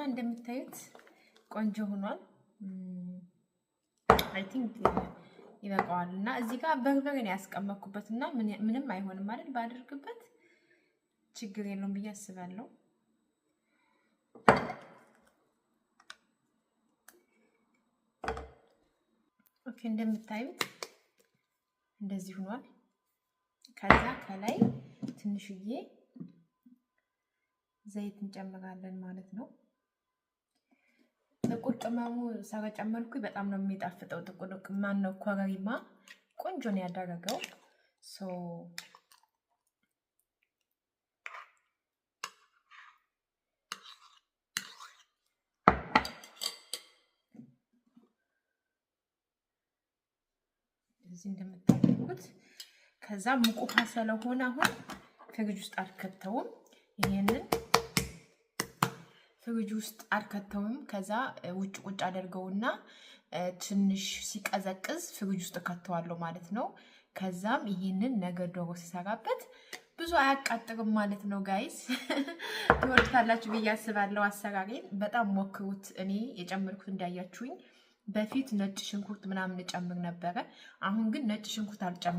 እንደምታዩት ቆንጆ ሆኗል። አይ ቲንክ ይበቃዋል። እና እዚህ ጋር በርበሬ ነው ያስቀመጥኩበት እና ምንም አይሆንም አይደል? ባደርግበት ችግር የለውም ብዬ አስባለሁ። ኦኬ እንደምታዩት እንደዚህ ሆኗል። ከዛ ከላይ ትንሽዬ ዘይት እንጨምራለን ማለት ነው። ጥቁር ቅመሙ ስለጨመርኩኝ በጣም ነው የሚጣፍጠው። ጥቁር ቅመም ነው ኮረሪማ ቆንጆ ነው ያደረገው። እዚህ እንደምታዩት ከዛ ሙቅ ውሃ ስለሆነ አሁን ፍሪጅ ውስጥ አልከተውም። ይሄንን ፍሪጅ ውስጥ አልከተውም። ከዛ ውጭ ቁጭ አደርገውና ትንሽ ሲቀዘቅዝ ፍሪጅ ውስጥ ከተዋለሁ ማለት ነው። ከዛም ይሄንን ነገ ዶሮ ሲሰራበት ብዙ አያቃጥርም ማለት ነው። ጋይስ ትወዱታላችሁ ብዬ አስባለሁ። አሰራሬን በጣም ሞክሩት። እኔ የጨመርኩት እንዳያችሁኝ በፊት ነጭ ሽንኩርት ምናምን ጨምር ነበረ። አሁን ግን ነጭ ሽንኩርት አልጨምርም።